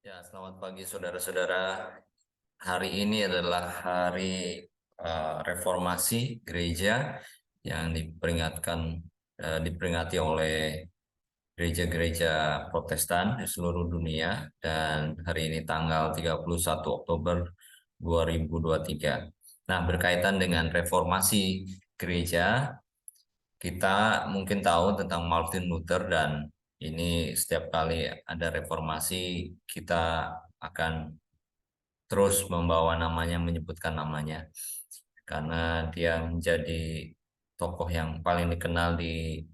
Ya, selamat pagi saudara-saudara. Hari ini adalah hari reformasi gereja yang diperingati oleh gereja-gereja Protestan di seluruh dunia, dan hari ini tanggal 31 Oktober 2023. Nah, berkaitan dengan reformasi gereja, kita mungkin tahu tentang Martin Luther, dan ini setiap kali ada reformasi kita akan terus membawa namanya, menyebutkan namanya, karena dia menjadi tokoh yang paling dikenal di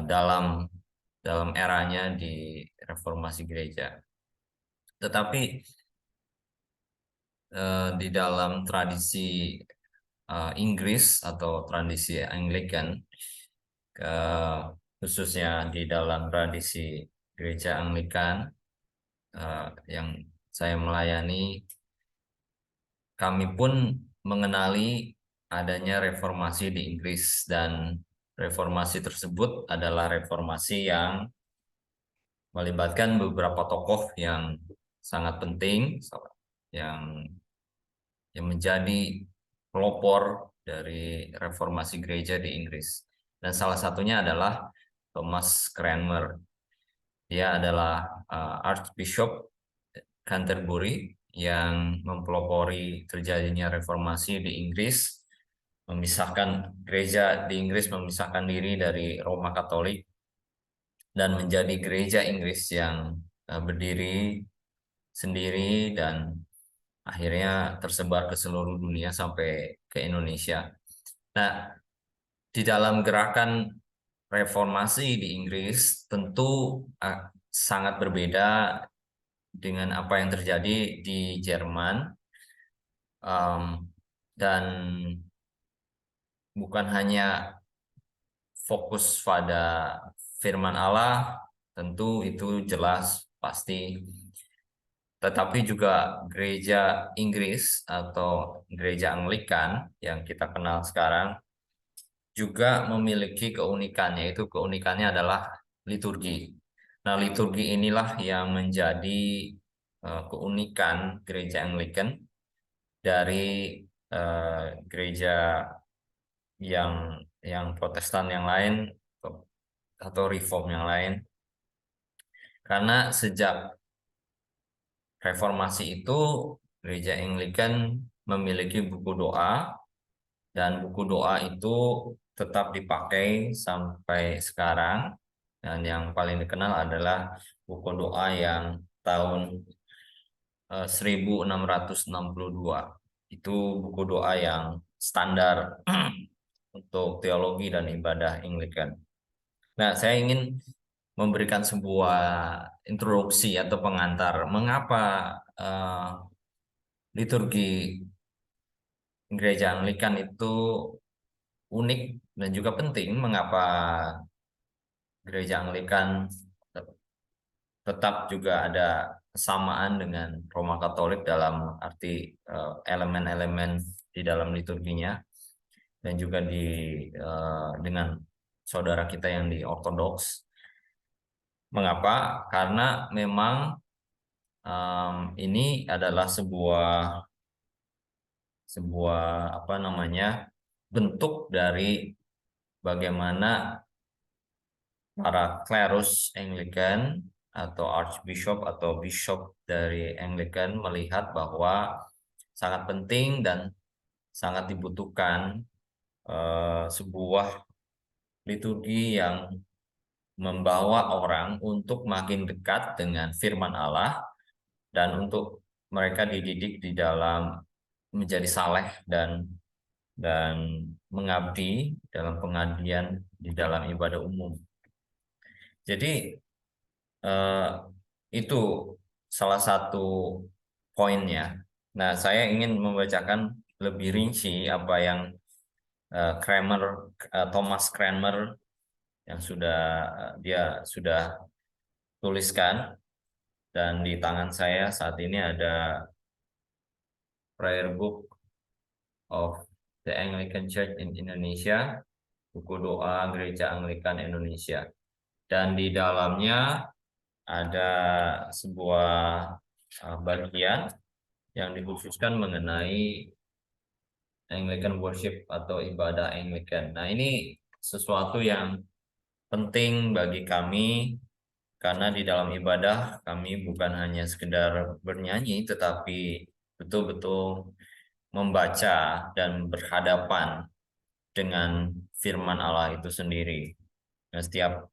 dalam dalam eranya di reformasi gereja. Tetapi di dalam tradisi Inggris atau tradisi Anglikan, khususnya di dalam tradisi gereja Anglikan yang saya melayani, kami pun mengenali adanya reformasi di Inggris, dan reformasi tersebut adalah reformasi yang melibatkan beberapa tokoh yang sangat penting, yang yang menjadi pelopor dari reformasi gereja di Inggris. Dan salah satunya adalah Thomas Cranmer. Dia adalah Archbishop Canterbury yang mempelopori terjadinya reformasi di Inggris, memisahkan diri dari Roma Katolik dan menjadi gereja Inggris yang berdiri sendiri dan akhirnya tersebar ke seluruh dunia sampai ke Indonesia. Nah, di dalam gerakan reformasi di Inggris tentu sangat berbeda dengan apa yang terjadi di Jerman. Dan bukan hanya fokus pada firman Allah, tentu itu jelas pasti, tetapi juga gereja Inggris atau gereja Anglikan yang kita kenal sekarang juga memiliki keunikan, yaitu keunikannya adalah liturgi. Nah, liturgi inilah yang menjadi keunikan gereja Anglikan dari gereja yang Protestan yang lain atau Reform yang lain, karena sejak reformasi itu gereja Anglikan memiliki buku doa, dan buku doa itu tetap dipakai sampai sekarang, dan yang paling dikenal adalah buku doa yang tahun 1662. Itu buku doa yang standar untuk teologi dan ibadah Anglikan. Nah, saya ingin memberikan sebuah introduksi atau pengantar mengapa liturgi gereja Anglikan itu unik dan juga penting, mengapa gereja Anglikan tetap juga ada kesamaan dengan Roma Katolik dalam arti elemen-elemen di dalam liturginya, dan juga dengan saudara kita yang di Ortodoks. Mengapa? Karena memang ini adalah sebuah sebuah apa namanya bentuk dari bagaimana para klerus Anglikan atau Archbishop atau Bishop dari Anglikan melihat bahwa sangat penting dan sangat dibutuhkan sebuah liturgi yang membawa orang untuk makin dekat dengan firman Allah, dan untuk mereka dididik di dalam menjadi saleh dan mengabdi dalam pengabdian di dalam ibadah umum. Jadi eh, itu salah satu poinnya. Nah, saya ingin membacakan lebih rinci apa yang Thomas Cranmer yang dia sudah tuliskan, dan di tangan saya saat ini ada Prayer Book of the Anglican Church in Indonesia, buku doa Gereja Anglikan Indonesia. Dan di dalamnya ada sebuah bagian yang dikhususkan mengenai Anglican worship atau ibadah Anglican. Nah, ini sesuatu yang penting bagi kami karena di dalam ibadah kami bukan hanya sekedar bernyanyi, tetapi betul-betul membaca dan berhadapan dengan firman Allah itu sendiri. Nah, setiap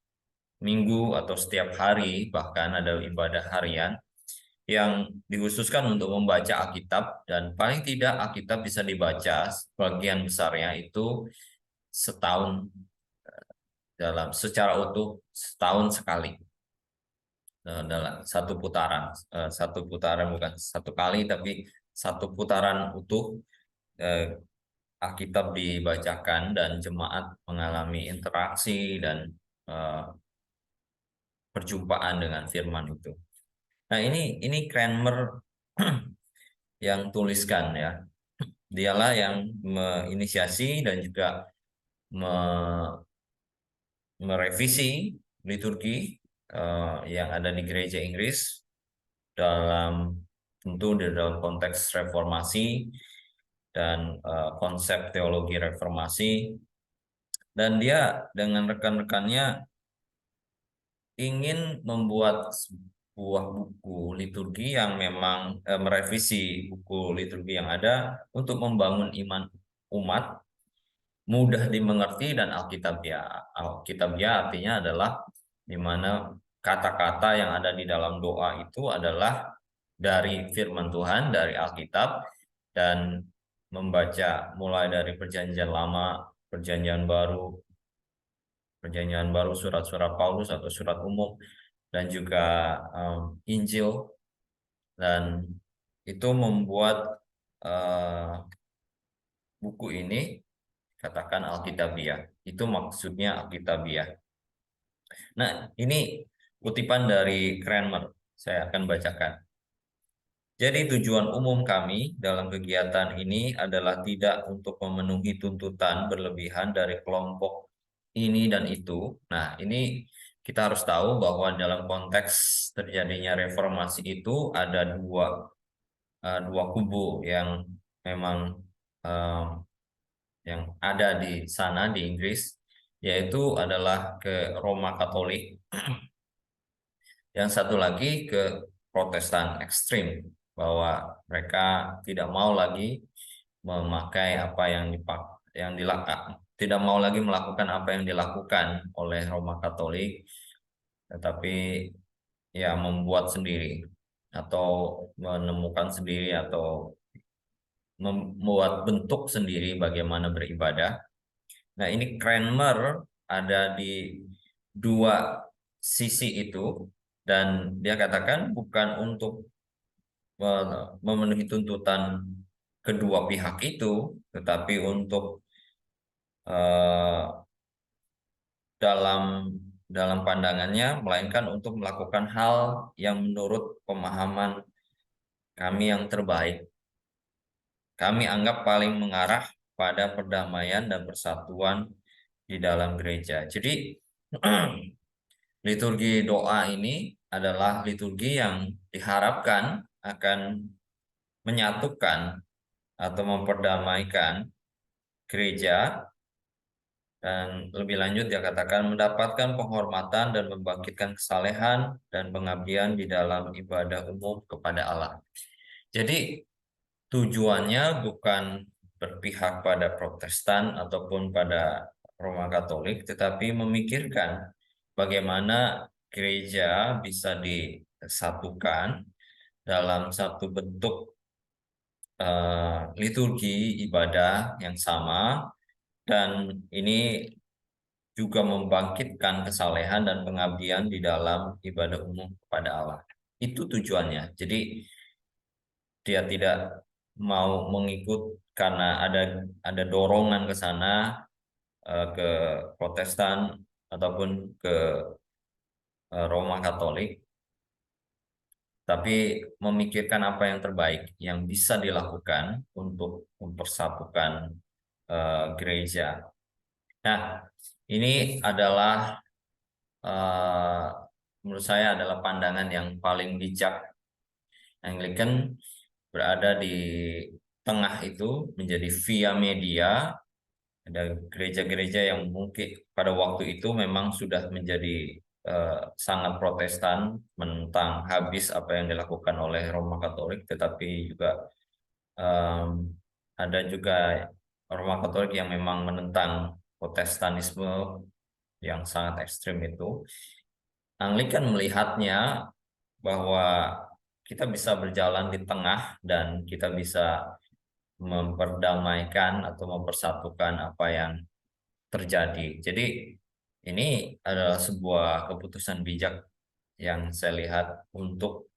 minggu atau setiap hari bahkan ada ibadah harian yang dikhususkan untuk membaca Alkitab, dan paling tidak Alkitab bisa dibaca sebagian besarnya itu setahun, dalam secara utuh setahun sekali, dalam satu putaran bukan satu kali tapi satu putaran utuh eh, Alkitab dibacakan dan jemaat mengalami interaksi dan eh, perjumpaan dengan firman itu. Nah, ini Cranmer yang tuliskan ya. Dialah yang menginisiasi dan juga merevisi liturgi yang ada di gereja Inggris dalam tentu di dalam konteks reformasi dan konsep teologi reformasi, dan dia dengan rekan-rekannya ingin membuat sebuah buku liturgi yang memang merevisi buku liturgi yang ada untuk membangun iman umat mudah dimengerti dan alkitabiah. Alkitabiah artinya adalah di mana kata-kata yang ada di dalam doa itu adalah dari firman Tuhan, dari Alkitab, dan membaca mulai dari Perjanjian Lama, Perjanjian Baru, surat-surat Paulus atau surat umum, dan juga Injil, dan itu membuat buku ini katakan Alkitabiah. Itu maksudnya Alkitabiah. Nah, ini kutipan dari Cranmer. Saya akan bacakan. Jadi tujuan umum kami dalam kegiatan ini adalah tidak untuk memenuhi tuntutan berlebihan dari kelompok ini dan itu. Nah, ini kita harus tahu bahwa dalam konteks terjadinya reformasi itu ada dua kubu yang memang eh, yang ada di sana di Inggris, yaitu adalah ke Roma Katolik, yang satu lagi ke Protestan ekstrim, bahwa mereka tidak mau lagi memakai apa yang dilakukan, tidak mau lagi melakukan apa yang dilakukan oleh Roma Katolik, tetapi ya membuat sendiri atau menemukan sendiri atau membuat bentuk sendiri bagaimana beribadah. Nah, ini Cranmer ada di dua sisi itu, dan dia katakan bukan untuk memenuhi tuntutan kedua pihak itu, tetapi untuk eh, dalam dalam pandangannya, melainkan untuk melakukan hal yang menurut pemahaman kami yang terbaik. Kami anggap paling mengarah pada perdamaian dan persatuan di dalam gereja. Jadi liturgi doa ini adalah liturgi yang diharapkan akan menyatukan atau memperdamaikan gereja, dan lebih lanjut dia katakan mendapatkan penghormatan dan membangkitkan kesalehan dan pengabdian di dalam ibadah umum kepada Allah. Jadi tujuannya bukan berpihak pada Protestan ataupun pada Roma Katolik, tetapi memikirkan bagaimana gereja bisa disatukan dalam satu bentuk liturgi ibadah yang sama, dan ini juga membangkitkan kesalehan dan pengabdian di dalam ibadah umum kepada Allah. Itu tujuannya. Jadi dia tidak mau mengikut karena ada dorongan ke sana, ke Protestan ataupun ke Roma Katolik, tapi memikirkan apa yang terbaik yang bisa dilakukan untuk mempersatukan gereja. Nah, ini adalah menurut saya adalah pandangan yang paling bijak. Anglican berada di tengah itu, menjadi via media. Ada gereja-gereja yang mungkin pada waktu itu memang sudah menjadi sangat Protestan, menentang habis apa yang dilakukan oleh Roma Katolik, tetapi juga ada juga Roma Katolik yang memang menentang Protestanisme yang sangat ekstrim itu. Anglikan melihatnya bahwa kita bisa berjalan di tengah dan kita bisa memperdamaikan atau mempersatukan apa yang terjadi. Jadi ini adalah sebuah keputusan bijak yang saya lihat untuk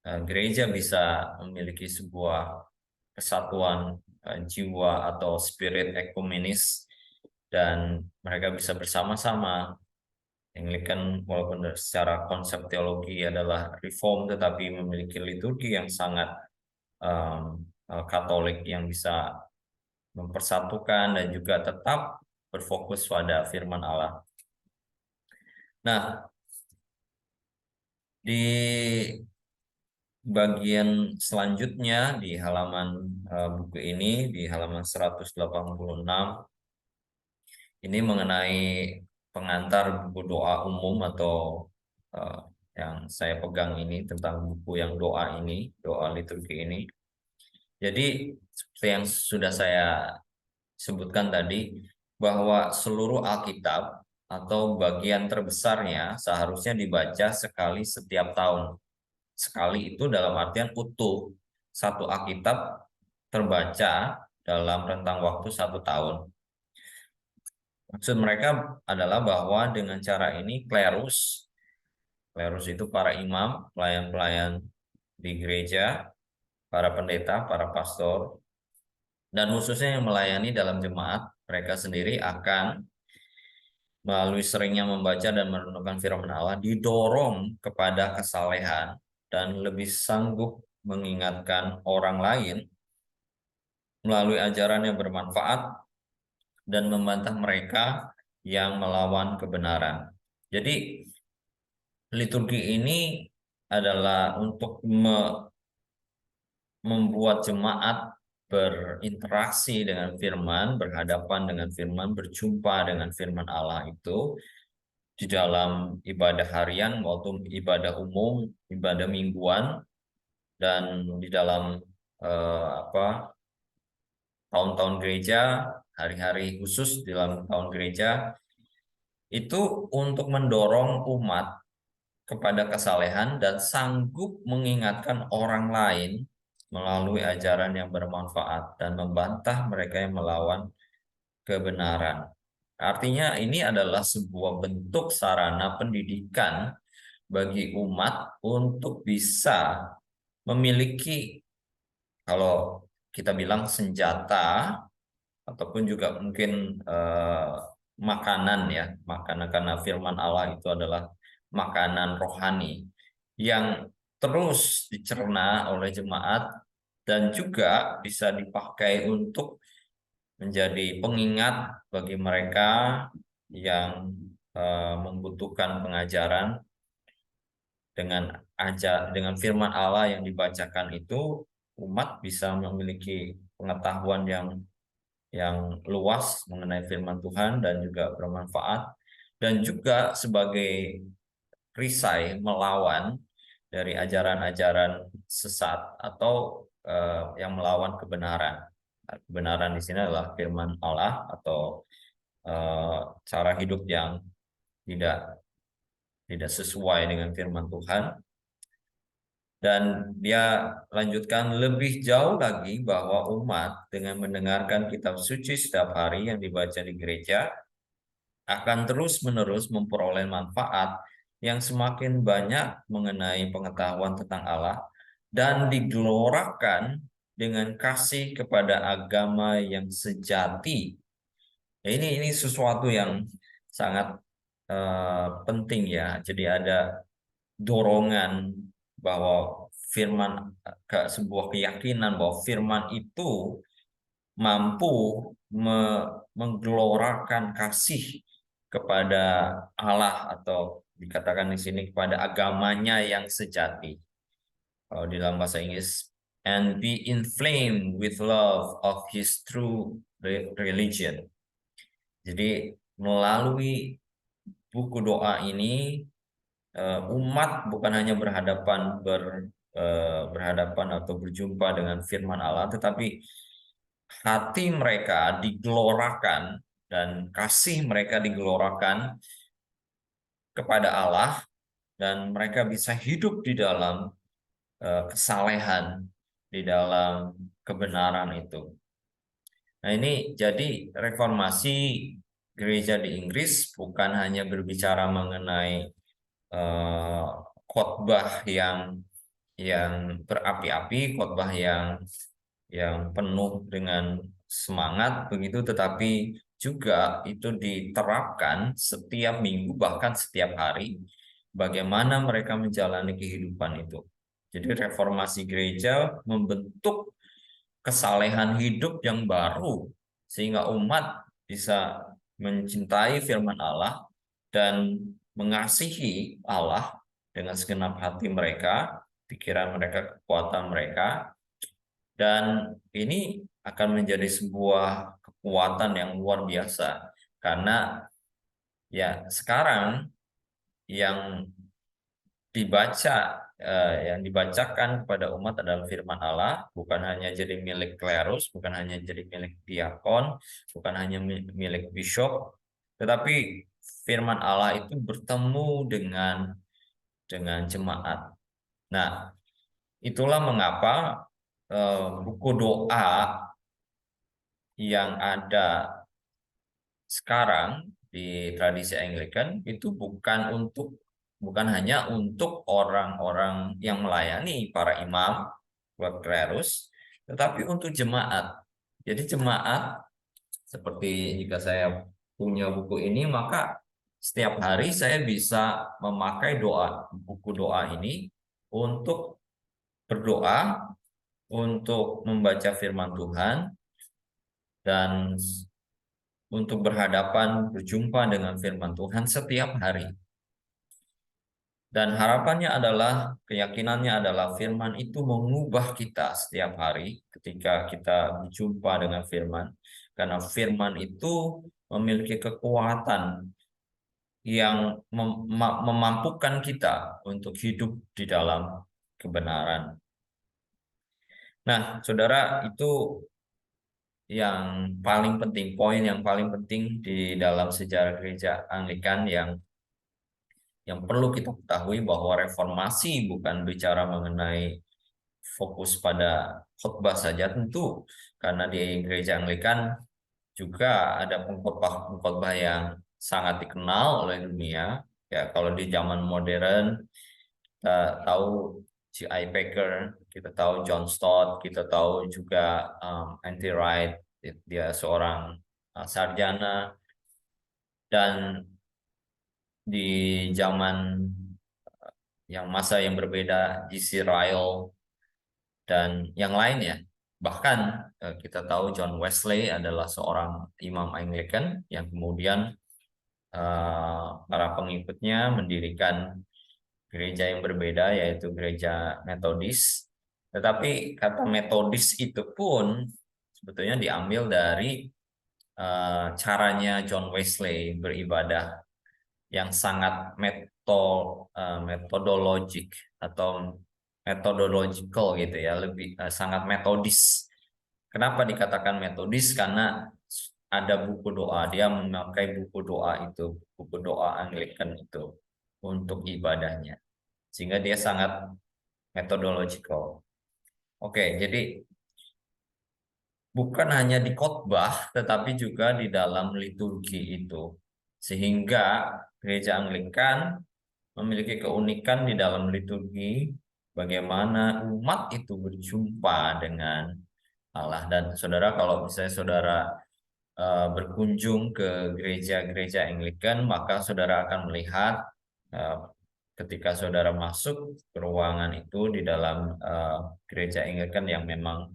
gereja bisa memiliki sebuah kesatuan jiwa atau spirit ekumenis, dan mereka bisa bersama-sama. Anglikan walaupun secara konsep teologi adalah reform, tetapi memiliki liturgi yang sangat Katolik, yang bisa mempersatukan dan juga tetap berfokus pada firman Allah. Nah, di bagian selanjutnya di halaman buku ini, di halaman 186, ini mengenai pengantar buku doa umum atau uh, yang saya pegang ini, tentang buku yang doa ini, doa liturgi ini. Jadi seperti yang sudah saya sebutkan tadi, bahwa seluruh Alkitab atau bagian terbesarnya seharusnya dibaca sekali setiap tahun. Sekali itu dalam artian utuh. Satu Alkitab terbaca dalam rentang waktu 1 tahun. Maksud mereka adalah bahwa dengan cara ini klerus itu para imam, pelayan-pelayan di gereja, para pendeta, para pastor, dan khususnya yang melayani dalam jemaat, mereka sendiri akan melalui seringnya membaca dan merenungkan firman Allah didorong kepada kesalehan dan lebih sanggup mengingatkan orang lain melalui ajaran yang bermanfaat dan membantah mereka yang melawan kebenaran. Jadi liturgi ini adalah untuk membuat jemaat berinteraksi dengan firman, berhadapan dengan firman, berjumpa dengan firman Allah itu di dalam ibadah harian maupun ibadah umum, ibadah mingguan, dan di dalam tahun-tahun gereja, hari-hari khusus di dalam tahun gereja, itu untuk mendorong umat kepada kesalehan dan sanggup mengingatkan orang lain melalui ajaran yang bermanfaat dan membantah mereka yang melawan kebenaran. Artinya ini adalah sebuah bentuk sarana pendidikan bagi umat untuk bisa memiliki, kalau kita bilang, senjata ataupun juga mungkin makanan, ya, makanan, karena firman Allah itu adalah makanan rohani yang terus dicerna oleh jemaat dan juga bisa dipakai untuk menjadi pengingat bagi mereka yang membutuhkan pengajaran. Dengan firman Allah yang dibacakan itu, umat bisa memiliki pengetahuan yang luas mengenai firman Tuhan dan juga bermanfaat, dan juga sebagai perisai melawan dari ajaran-ajaran sesat atau yang melawan kebenaran. Kebenaran di sini adalah firman Allah atau cara hidup yang tidak tidak sesuai dengan firman Tuhan. Dan dia lanjutkan lebih jauh lagi bahwa umat dengan mendengarkan kitab suci setiap hari yang dibaca di gereja akan terus-menerus memperoleh manfaat yang semakin banyak mengenai pengetahuan tentang Allah dan digelorakan dengan kasih kepada agama yang sejati. Ini sesuatu yang sangat penting, ya. Jadi ada dorongan bahwa firman, sebuah keyakinan bahwa firman itu mampu menggelorakan kasih kepada Allah atau dikatakan di sini kepada agamanya yang sejati. Kalau di dalam bahasa Inggris, and be inflamed with love of his true religion. Jadi melalui buku doa ini umat bukan hanya berhadapan atau berjumpa dengan firman Allah, tetapi hati mereka digelorakan dan kasih mereka digelorakan kepada Allah, dan mereka bisa hidup di dalam kesalehan, di dalam kebenaran itu. Nah, ini jadi reformasi gereja di Inggris bukan hanya berbicara mengenai eh, khotbah yang berapi-api, khotbah yang penuh dengan semangat begitu, tetapi juga itu diterapkan setiap minggu bahkan setiap hari bagaimana mereka menjalani kehidupan itu. Jadi reformasi gereja membentuk kesalehan hidup yang baru sehingga umat bisa mencintai firman Allah dan mengasihi Allah dengan segenap hati mereka, pikiran mereka, kekuatan mereka, dan ini akan menjadi sebuah kekuatan yang luar biasa karena ya sekarang yang yang dibacakan kepada umat adalah firman Allah, bukan hanya jadi milik klerus, bukan hanya jadi milik diakon, bukan hanya milik bishop, tetapi firman Allah itu bertemu dengan jemaat. Nah, itulah mengapa buku doa yang ada sekarang di tradisi Anglikan itu bukan hanya untuk orang-orang yang melayani para imam, buat klerus, tetapi untuk jemaat. Jadi jemaat, seperti jika saya punya buku ini, maka setiap hari saya bisa memakai buku doa ini untuk berdoa, untuk membaca firman Tuhan, dan untuk berjumpa dengan firman Tuhan setiap hari. Dan harapannya adalah, keyakinannya adalah firman itu mengubah kita setiap hari ketika kita berjumpa dengan firman. Karena firman itu memiliki kekuatan yang memampukan kita untuk hidup di dalam kebenaran. Nah, saudara, itu yang paling penting, poin yang paling penting di dalam sejarah gereja Anglikan yang perlu kita ketahui, bahwa reformasi bukan bicara mengenai fokus pada khotbah saja tentu, karena di gereja Anglikan juga ada pengkhotbah yang sangat dikenal oleh dunia. Ya, kalau di zaman modern kita tahu G.I. Packer, kita tahu John Stott, kita tahu juga N.T. Wright, dia seorang sarjana, dan di zaman masa yang berbeda G.C. Ryle dan yang lainnya. Bahkan kita tahu John Wesley adalah seorang imam Anglikan yang kemudian para pengikutnya mendirikan gereja yang berbeda, yaitu gereja Metodis. Tetapi kata Metodis itu pun sebetulnya diambil dari caranya John Wesley beribadah yang sangat metodologik atau methodological gitu ya, lebih sangat metodis. Kenapa dikatakan metodis? Karena ada buku doa, dia memakai buku doa itu, buku doa Anglikan itu untuk ibadahnya, sehingga dia sangat methodological. Oke, jadi bukan hanya di khotbah, tetapi juga di dalam liturgi itu, sehingga gereja Anglikan memiliki keunikan di dalam liturgi, bagaimana umat itu berjumpa dengan Allah. Dan saudara, kalau misalnya saudara berkunjung ke gereja-gereja Anglikan, maka saudara akan melihat ketika saudara masuk ke ruangan itu di dalam gereja Anglikan yang memang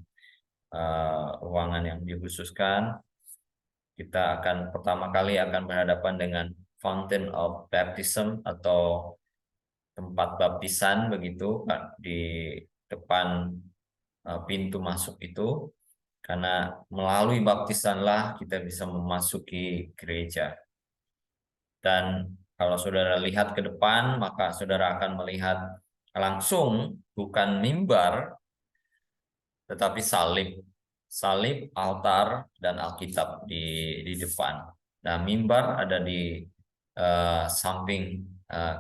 ruangan yang dikhususkan, kita akan pertama kali berhadapan dengan Fountain of Baptism atau tempat baptisan begitu Pak, di depan pintu masuk itu, karena melalui baptisanlah kita bisa memasuki gereja. Dan kalau saudara lihat ke depan, maka saudara akan melihat langsung bukan mimbar, tetapi salib. Salib, altar, dan Alkitab di depan. Nah, mimbar ada di samping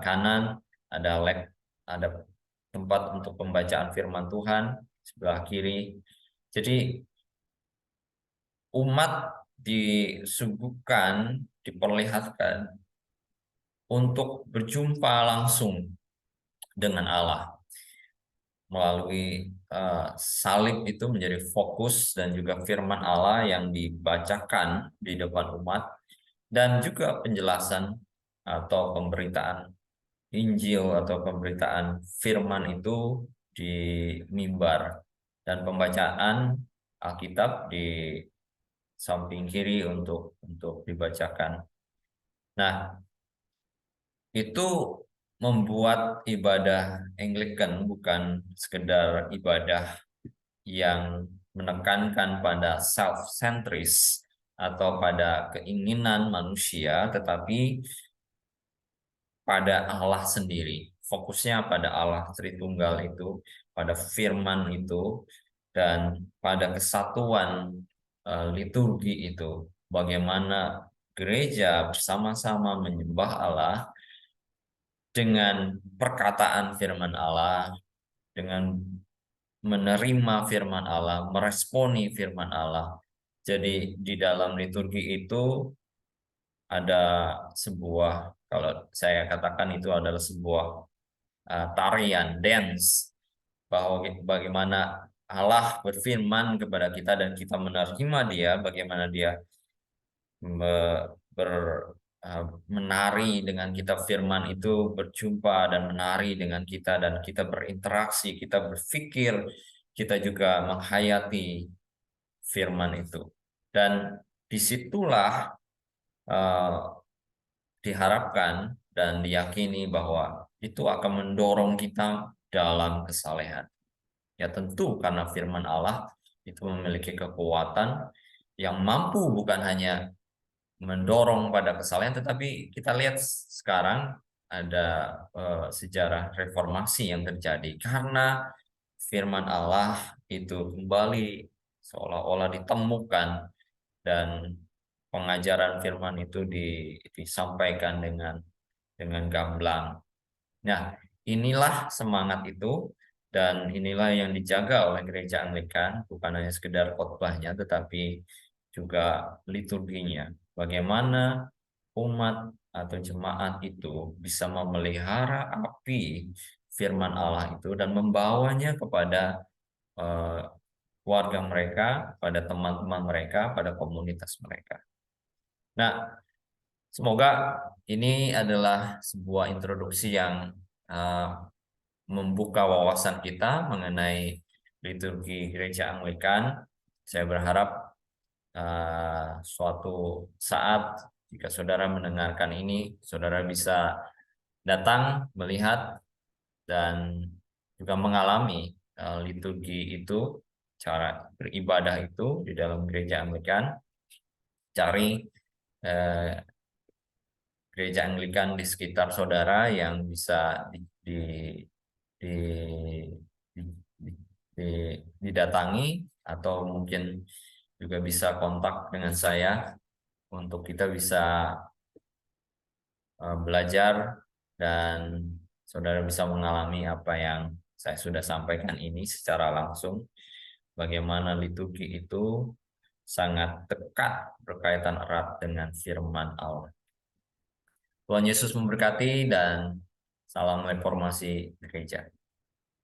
kanan, ada tempat untuk pembacaan firman Tuhan sebelah kiri. Jadi umat disuguhkan, diperlihatkan untuk berjumpa langsung dengan Allah melalui salib. Itu menjadi fokus, dan juga firman Allah yang dibacakan di depan umat, dan juga penjelasan atau pemberitaan Injil atau pemberitaan firman itu di mimbar, dan pembacaan Alkitab di samping kiri untuk dibacakan. Nah, itu membuat ibadah Anglican bukan sekedar ibadah yang menekankan pada self-centris atau pada keinginan manusia, tetapi pada Allah sendiri. Fokusnya pada Allah Tritunggal itu, pada firman itu, dan pada kesatuan liturgi itu. Bagaimana gereja bersama-sama menyembah Allah dengan perkataan firman Allah, dengan menerima firman Allah, meresponi firman Allah. Jadi di dalam liturgi itu ada sebuah, kalau saya katakan itu adalah sebuah tarian, dance, bahwa bagaimana Allah berfirman kepada kita dan kita menerima dia, bagaimana dia menari dengan kita, firman itu berjumpa dan menari dengan kita, dan kita berinteraksi, kita berpikir, kita juga menghayati firman itu. Dan disitulah diharapkan dan diyakini bahwa itu akan mendorong kita dalam kesalehan. Ya tentu karena firman Allah itu memiliki kekuatan yang mampu bukan hanya mendorong pada kesalehan, tetapi kita lihat sekarang ada sejarah reformasi yang terjadi karena firman Allah itu kembali seolah-olah ditemukan, dan pengajaran firman itu disampaikan dengan gamblang. Nah, inilah semangat itu, dan inilah yang dijaga oleh gereja Anglikan, bukan hanya sekedar khotbahnya tetapi juga liturginya. Bagaimana umat atau jemaat itu bisa memelihara api firman Allah itu dan membawanya kepada keluarga mereka, pada teman-teman mereka, pada komunitas mereka. Nah, semoga ini adalah sebuah introduksi yang membuka wawasan kita mengenai liturgi gereja Anglikan. Saya berharap suatu saat jika saudara mendengarkan ini, saudara bisa datang, melihat, dan juga mengalami liturgi itu, cara beribadah itu di dalam gereja Anglikan. Cari gereja Anglikan di sekitar saudara yang bisa di, didatangi, atau mungkin juga bisa kontak dengan saya untuk kita bisa belajar, dan saudara bisa mengalami apa yang saya sudah sampaikan ini secara langsung, bagaimana liturgi itu sangat dekat berkaitan erat dengan firman Allah. Tuhan Yesus memberkati, dan salam reformasi gereja.